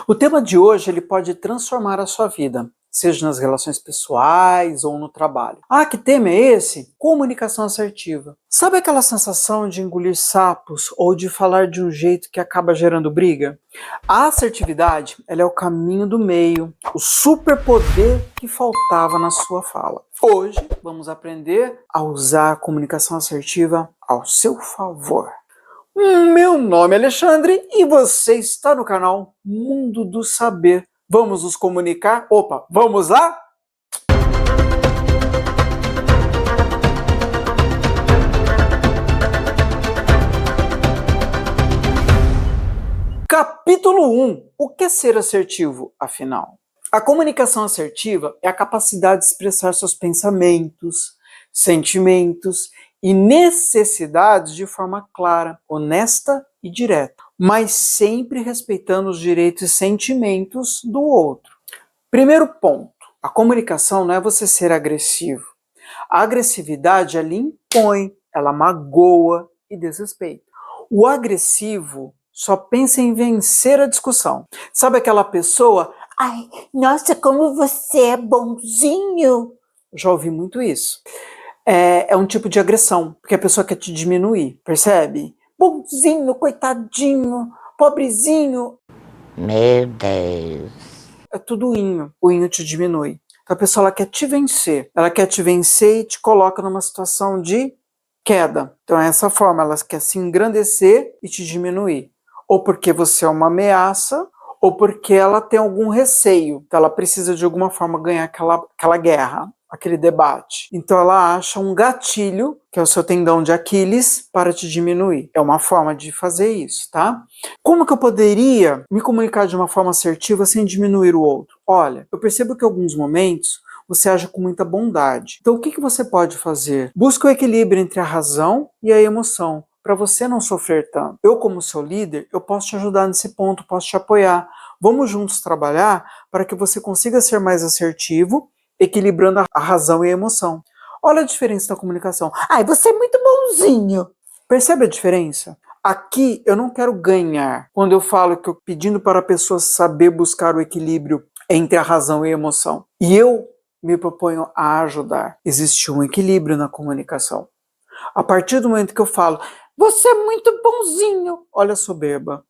O tema de hoje ele pode transformar a sua vida, seja nas relações pessoais ou no trabalho. Ah, que tema é esse? Comunicação assertiva. Sabe aquela sensação de engolir sapos ou de falar de um jeito que acaba gerando briga? A assertividade, ela é o caminho do meio, o superpoder que faltava na sua fala. Hoje vamos aprender a usar a comunicação assertiva ao seu favor. Meu nome é Alexandre e você está no canal Mundo do Saber. Vamos nos comunicar? Opa, vamos lá? Capítulo 1. O que é ser assertivo, afinal? A comunicação assertiva é a capacidade de expressar seus pensamentos, sentimentos e necessidades de forma clara, honesta e direta, mas sempre respeitando os direitos e sentimentos do outro. Primeiro ponto, a comunicação não é você ser agressivo. A agressividade, ela impõe, ela magoa e desrespeita. O agressivo só pensa em vencer a discussão. Sabe aquela pessoa, ai, nossa, como você é bonzinho. Já ouvi muito isso. É um tipo de agressão, porque a pessoa quer te diminuir, percebe? Bonzinho, coitadinho, pobrezinho. Meu Deus. É tudo inho, o inho te diminui. Então a pessoa ela quer te vencer e te coloca numa situação de queda. Então é essa forma, ela quer se engrandecer e te diminuir. Ou porque você é uma ameaça, ou porque ela tem algum receio. Então ela precisa de alguma forma ganhar aquela guerra, aquele debate. Então ela acha um gatilho, que é o seu tendão de Aquiles, para te diminuir. É uma forma de fazer isso, tá? Como que eu poderia me comunicar de uma forma assertiva sem diminuir o outro? Olha, eu percebo que em alguns momentos você age com muita bondade. Então o que você pode fazer? Busca o equilíbrio entre a razão e a emoção, para você não sofrer tanto. Eu, como seu líder, eu posso te ajudar nesse ponto, posso te apoiar. Vamos juntos trabalhar para que você consiga ser mais assertivo, equilibrando a razão e a emoção. Olha a diferença da comunicação. Ai, você é muito bonzinho. Percebe a diferença? Aqui eu não quero ganhar. Quando eu falo que eu pedindo para a pessoa saber buscar o equilíbrio entre a razão e a emoção. E eu me proponho a ajudar. Existe um equilíbrio na comunicação. A partir do momento que eu falo, você é muito bonzinho. Olha a soberba.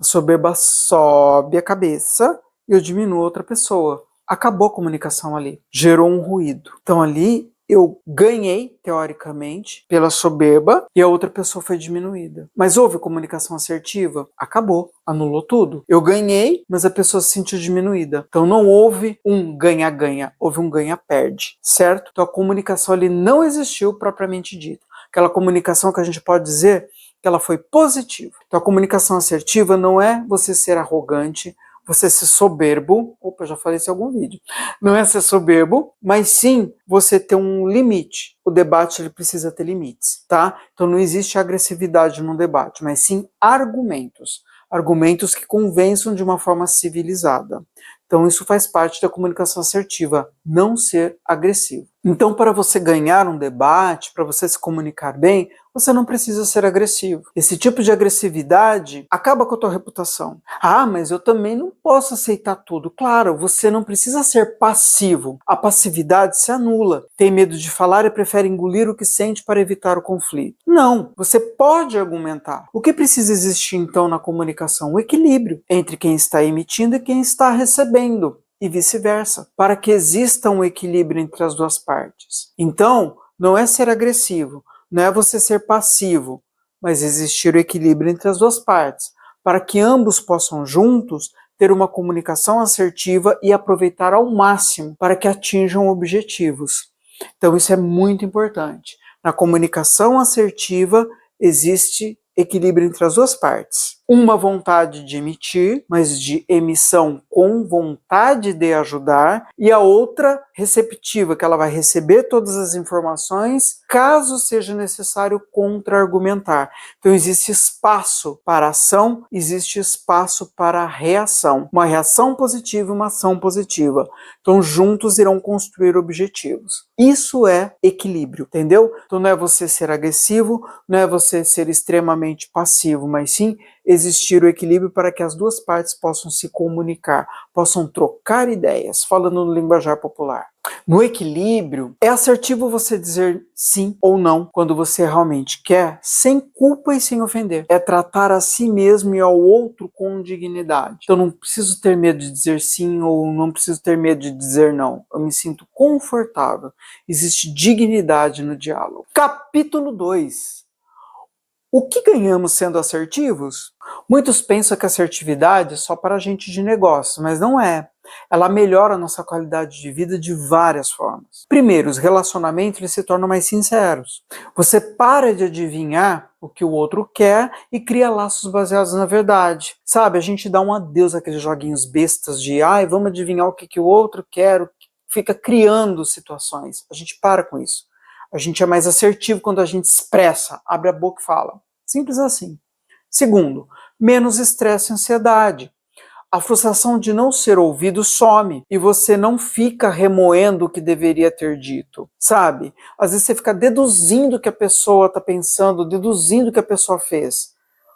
A soberba sobe a cabeça e eu diminuo outra pessoa. Acabou a comunicação ali. Gerou um ruído. Então ali eu ganhei, teoricamente, pela soberba e a outra pessoa foi diminuída. Mas houve comunicação assertiva? Acabou. Anulou tudo. Eu ganhei, mas a pessoa se sentiu diminuída. Então não houve um ganha-ganha, houve um ganha-perde, certo? Então a comunicação ali não existiu propriamente dito. Aquela comunicação que a gente pode dizer que ela foi positiva. Então a comunicação assertiva não é você ser arrogante, você ser soberbo, opa, já falei isso em algum vídeo, não é ser soberbo, mas sim você ter um limite. O debate ele precisa ter limites, tá? Então não existe agressividade no debate, mas sim argumentos. Argumentos que convençam de uma forma civilizada. Então isso faz parte da comunicação assertiva, não ser agressivo. Então para você ganhar um debate, para você se comunicar bem, você não precisa ser agressivo. Esse tipo de agressividade acaba com a tua reputação. Ah, mas eu também não posso aceitar tudo. Claro, você não precisa ser passivo. A passividade se anula. Tem medo de falar e prefere engolir o que sente para evitar o conflito. Não, você pode argumentar. O que precisa existir então na comunicação? O equilíbrio entre quem está emitindo e quem está recebendo. E vice-versa, para que exista um equilíbrio entre as duas partes. Então, não é ser agressivo, não é você ser passivo, mas existir o equilíbrio entre as duas partes, para que ambos possam juntos ter uma comunicação assertiva e aproveitar ao máximo para que atinjam objetivos. Então isso é muito importante. Na comunicação assertiva existe equilíbrio entre as duas partes. Uma vontade de emitir, mas de emissão com vontade de ajudar, e a outra receptiva, que ela vai receber todas as informações, caso seja necessário contra-argumentar. Então existe espaço para ação, existe espaço para reação. Uma reação positiva e uma ação positiva. Então juntos irão construir objetivos. Isso é equilíbrio, entendeu? Então não é você ser agressivo, não é você ser extremamente passivo, mas sim existir o equilíbrio para que as duas partes possam se comunicar, possam trocar ideias, falando no linguajar popular. No equilíbrio, é assertivo você dizer sim ou não quando você realmente quer, sem culpa e sem ofender. É tratar a si mesmo e ao outro com dignidade. Então não preciso ter medo de dizer sim ou não preciso ter medo de dizer não. Eu me sinto confortável. Existe dignidade no diálogo. Capítulo 2. O que ganhamos sendo assertivos? Muitos pensam que a assertividade é só para gente de negócio, mas não é. Ela melhora a nossa qualidade de vida de várias formas. Primeiro, os relacionamentos eles se tornam mais sinceros. Você para de adivinhar o que o outro quer e cria laços baseados na verdade. Sabe, a gente dá um adeus àqueles joguinhos bestas de vamos adivinhar o que o outro quer, fica criando situações. A gente para com isso. A gente é mais assertivo quando a gente expressa, abre a boca e fala. Simples assim. Segundo, menos estresse e ansiedade. A frustração de não ser ouvido some e você não fica remoendo o que deveria ter dito, sabe? Às vezes você fica deduzindo o que a pessoa está pensando, deduzindo o que a pessoa fez.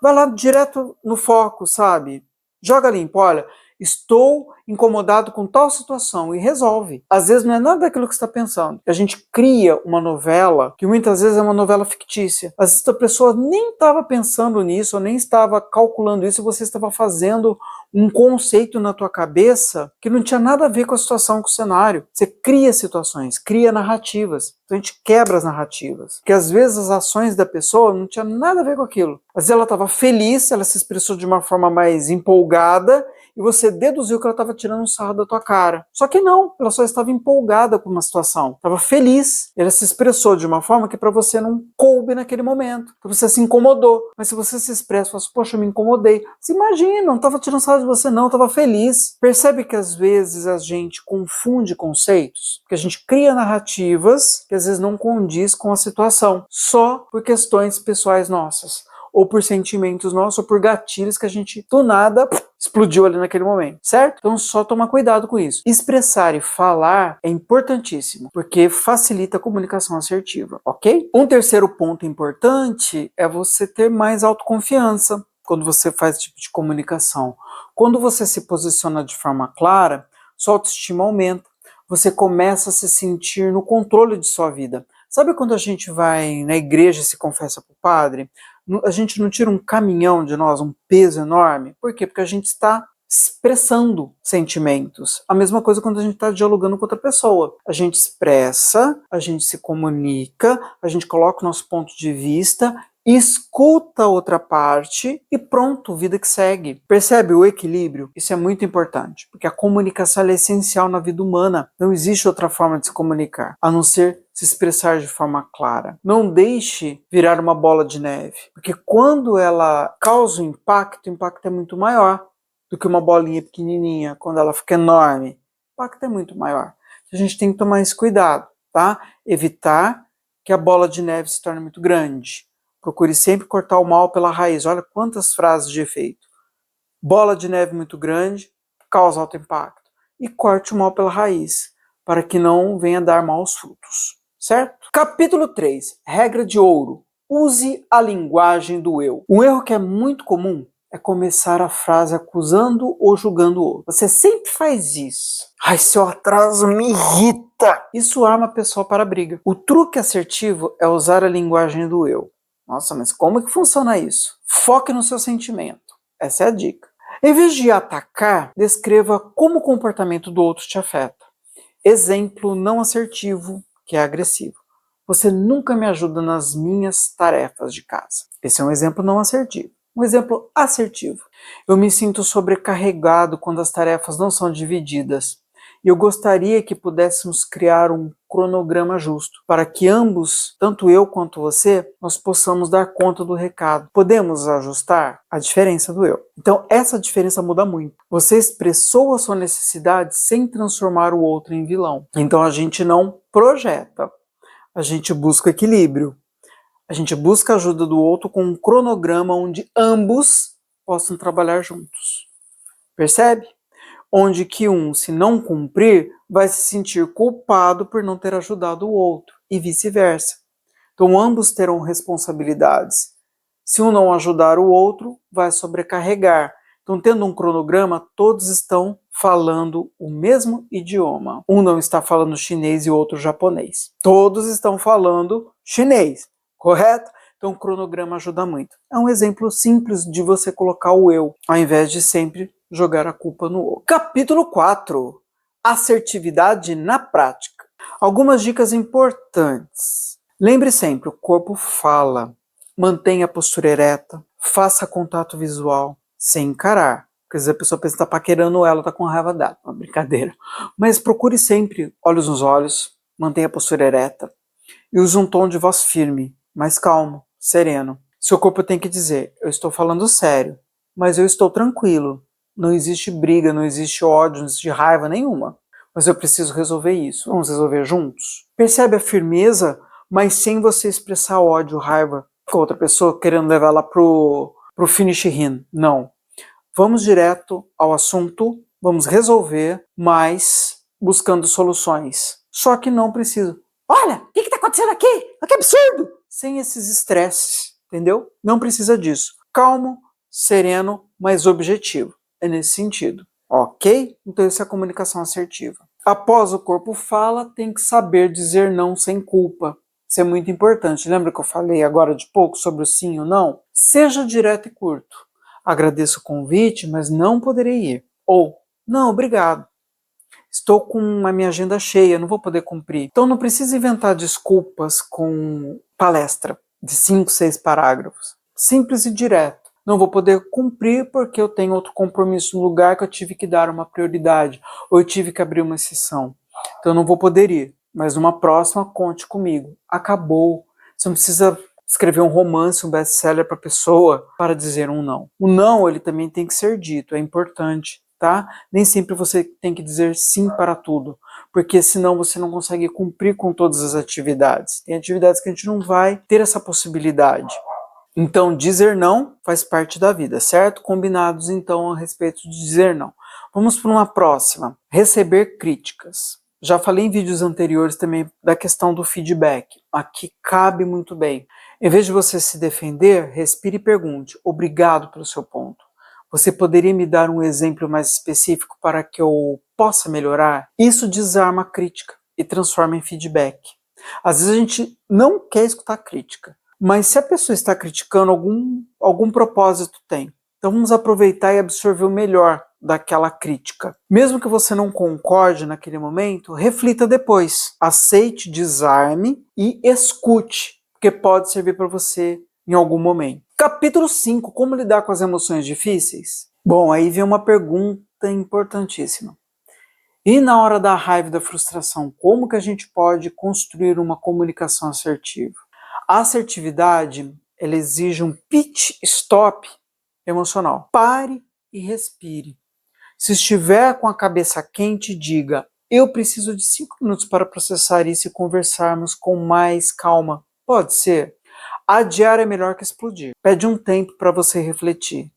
Vai lá direto no foco, sabe? Joga limpo, olha, estou incomodado com tal situação e resolve. Às vezes não é nada daquilo que você está pensando. A gente cria uma novela que muitas vezes é uma novela fictícia. Às vezes a pessoa nem estava pensando nisso, ou nem estava calculando isso, e você estava fazendo um conceito na tua cabeça que não tinha nada a ver com a situação, com o cenário. Você cria situações, cria narrativas. Então a gente quebra as narrativas. Porque às vezes as ações da pessoa não tinha nada a ver com aquilo. Às vezes ela estava feliz, ela se expressou de uma forma mais empolgada, e você deduziu que ela estava tirando um sarro da tua cara. Só que não, ela só estava empolgada com uma situação, estava feliz. Ela se expressou de uma forma que para você não coube naquele momento. Então você se incomodou. Mas se você se expressa e fala assim, poxa, eu me incomodei. Você imagina, não estava tirando sarro de você não, estava feliz. Percebe que às vezes a gente confunde conceitos? Que a gente cria narrativas que às vezes não condiz com a situação, só por questões pessoais nossas, ou por sentimentos nossos, ou por gatilhos que a gente, do nada, explodiu ali naquele momento, certo? Então só tomar cuidado com isso. Expressar e falar é importantíssimo, porque facilita a comunicação assertiva, ok? Um terceiro ponto importante é você ter mais autoconfiança quando você faz esse tipo de comunicação. Quando você se posiciona de forma clara, sua autoestima aumenta. Você começa a se sentir no controle de sua vida. Sabe quando a gente vai na igreja e se confessa para o padre? A gente não tira um caminhão de nós, um peso enorme. Por quê? Porque a gente está expressando sentimentos. A mesma coisa quando a gente está dialogando com outra pessoa. A gente expressa, a gente se comunica, a gente coloca o nosso ponto de vista, escuta a outra parte e pronto, vida que segue. Percebe o equilíbrio? Isso é muito importante, porque a comunicação é essencial na vida humana. Não existe outra forma de se comunicar, a não ser se expressar de forma clara. Não deixe virar uma bola de neve, porque quando ela causa um impacto, o impacto é muito maior do que uma bolinha pequenininha. Quando ela fica enorme, o impacto é muito maior. A gente tem que tomar esse cuidado, tá? Evitar que a bola de neve se torne muito grande. Procure sempre cortar o mal pela raiz. Olha quantas frases de efeito. Bola de neve muito grande causa alto impacto. E corte o mal pela raiz, para que não venha dar maus frutos. Certo? Capítulo 3. Regra de ouro. Use a linguagem do eu. Um erro que é muito comum é começar a frase acusando ou julgando o outro. Você sempre faz isso. Ai, seu atraso me irrita. Isso arma a pessoa para a briga. O truque assertivo é usar a linguagem do eu. Nossa, mas como é que funciona isso? Foque no seu sentimento. Essa é a dica. Em vez de atacar, descreva como o comportamento do outro te afeta. Exemplo não assertivo, que é agressivo. Você nunca me ajuda nas minhas tarefas de casa. Esse é um exemplo não assertivo. Um exemplo assertivo. Eu me sinto sobrecarregado quando as tarefas não são divididas. E eu gostaria que pudéssemos criar um cronograma justo, para que ambos, tanto eu quanto você, nós possamos dar conta do recado. Podemos ajustar a diferença do eu. Então, essa diferença muda muito. Você expressou a sua necessidade sem transformar o outro em vilão. Então, a gente não projeta. A gente busca equilíbrio. A gente busca a ajuda do outro com um cronograma onde ambos possam trabalhar juntos. Percebe? Onde que um, se não cumprir, vai se sentir culpado por não ter ajudado o outro, e vice-versa. Então, ambos terão responsabilidades. Se um não ajudar o outro, vai sobrecarregar. Então, tendo um cronograma, todos estão falando o mesmo idioma. Um não está falando chinês e o outro japonês. Todos estão falando chinês, correto? Então, o cronograma ajuda muito. É um exemplo simples de você colocar o eu, ao invés de sempre jogar a culpa no outro. Capítulo 4. Assertividade na prática. Algumas dicas importantes. Lembre sempre, o corpo fala. Mantenha a postura ereta. Faça contato visual sem encarar. Porque às vezes a pessoa pensa que está paquerando ela, está com raiva dela. Uma brincadeira. Mas procure sempre olhos nos olhos. Mantenha a postura ereta. E use um tom de voz firme, mais calmo, sereno. Seu corpo tem que dizer, eu estou falando sério, mas eu estou tranquilo. Não existe briga, não existe ódio, não existe raiva nenhuma. Mas eu preciso resolver isso. Vamos resolver juntos? Percebe a firmeza, mas sem você expressar ódio, raiva com outra pessoa, querendo levar ela pro finish him. Não. Vamos direto ao assunto, vamos resolver, mas buscando soluções. Só que não preciso. Olha, o que está acontecendo aqui? Que absurdo! Sem esses estresses, entendeu? Não precisa disso. Calmo, sereno, mas objetivo. É nesse sentido, ok? Então isso é a comunicação assertiva. Após o corpo fala, tem que saber dizer não sem culpa. Isso é muito importante. Lembra que eu falei agora de pouco sobre o sim ou não? Seja direto e curto. Agradeço o convite, mas não poderei ir. Ou, não, obrigado. Estou com a minha agenda cheia, não vou poder cumprir. Então não precisa inventar desculpas com palestra de 5, 6 parágrafos. Simples e direto. Não vou poder cumprir porque eu tenho outro compromisso no lugar que eu tive que dar uma prioridade, ou eu tive que abrir uma exceção. Então eu não vou poder ir, mas numa próxima conte comigo. Acabou. Você não precisa escrever um romance, um best-seller para a pessoa para dizer um não. O não, ele também tem que ser dito, é importante. Tá? Nem sempre você tem que dizer sim para tudo, porque senão você não consegue cumprir com todas as atividades. Tem atividades que a gente não vai ter essa possibilidade. Então, dizer não faz parte da vida, certo? Combinados, então, a respeito de dizer não. Vamos para uma próxima. Receber críticas. Já falei em vídeos anteriores também da questão do feedback. Aqui cabe muito bem. Em vez de você se defender, respire e pergunte. Obrigado pelo seu ponto. Você poderia me dar um exemplo mais específico para que eu possa melhorar? Isso desarma a crítica e transforma em feedback. Às vezes a gente não quer escutar crítica, mas se a pessoa está criticando, algum propósito tem. Então vamos aproveitar e absorver o melhor daquela crítica. Mesmo que você não concorde naquele momento, reflita depois. Aceite, desarme e escute, porque pode servir para você em algum momento. Capítulo 5, como lidar com as emoções difíceis? Bom, aí vem uma pergunta importantíssima. E na hora da raiva e da frustração, como que a gente pode construir uma comunicação assertiva? A assertividade, ela exige um pit stop emocional. Pare e respire. Se estiver com a cabeça quente, diga, eu preciso de 5 minutos para processar isso e conversarmos com mais calma. Pode ser? Adiar é melhor que explodir. Pede um tempo para você refletir.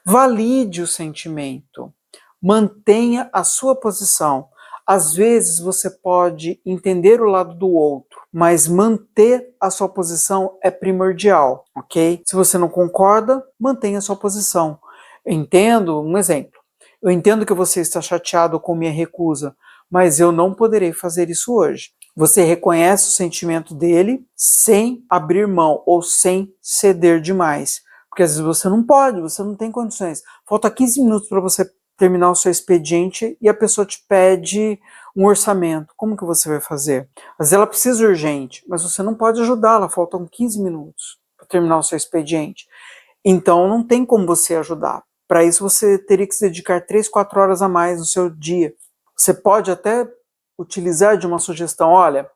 Valide o sentimento. Mantenha a sua posição. Às vezes você pode entender o lado do outro, mas manter a sua posição é primordial, ok? Se você não concorda, mantenha a sua posição. Entendo, um exemplo. Eu entendo que você está chateado com minha recusa, mas eu não poderei fazer isso hoje. Você reconhece o sentimento dele sem abrir mão ou sem ceder demais. Porque às vezes você não pode, você não tem condições. Falta 15 minutos para você terminar o seu expediente e a pessoa te pede um orçamento. Como que você vai fazer? Às vezes ela precisa urgente, mas você não pode ajudá-la, faltam 15 minutos para terminar o seu expediente. Então não tem como você ajudar. Para isso você teria que se dedicar 3, 4 horas a mais no seu dia. Você pode até utilizar de uma sugestão, olha,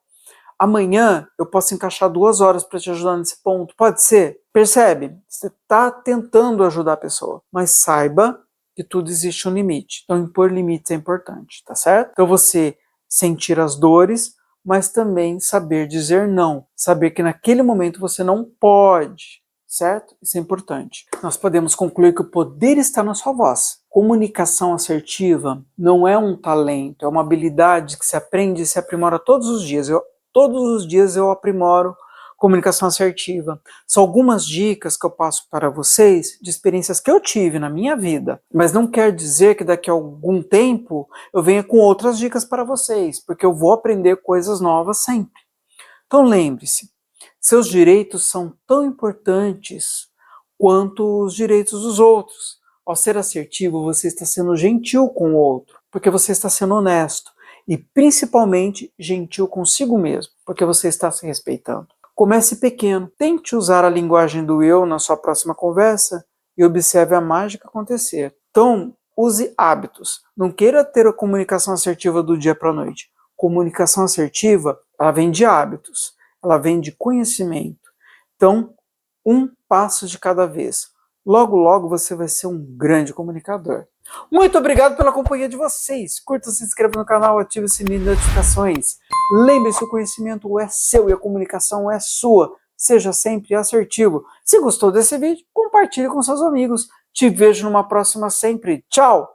amanhã eu posso encaixar 2 horas para te ajudar nesse ponto, pode ser? Percebe? Você está tentando ajudar a pessoa, mas saiba que tudo existe um limite. Então impor limites é importante, tá certo? Então você sentir as dores, mas também saber dizer não, saber que naquele momento você não pode, certo? Isso é importante. Nós podemos concluir que o poder está na sua voz. Comunicação assertiva não é um talento, é uma habilidade que se aprende e se aprimora todos os dias. Todos os dias eu aprimoro Comunicação assertiva. São algumas dicas que eu passo para vocês de experiências que eu tive na minha vida. Mas não quer dizer que daqui a algum tempo eu venha com outras dicas para vocês, porque eu vou aprender coisas novas sempre. Então lembre-se, seus direitos são tão importantes quanto os direitos dos outros. Ao ser assertivo, você está sendo gentil com o outro, porque você está sendo honesto. E principalmente gentil consigo mesmo, porque você está se respeitando. Comece pequeno, tente usar a linguagem do eu na sua próxima conversa e observe a mágica acontecer. Então, use hábitos. Não queira ter a comunicação assertiva do dia para a noite. Comunicação assertiva, ela vem de hábitos, ela vem de conhecimento. Então, um passo de cada vez. Logo, logo você vai ser um grande comunicador. Muito obrigado pela companhia de vocês. Curta, se inscreva no canal, ative o sininho de notificações. Lembre-se, o conhecimento é seu e a comunicação é sua. Seja sempre assertivo. Se gostou desse vídeo, compartilhe com seus amigos. Te vejo numa próxima sempre. Tchau!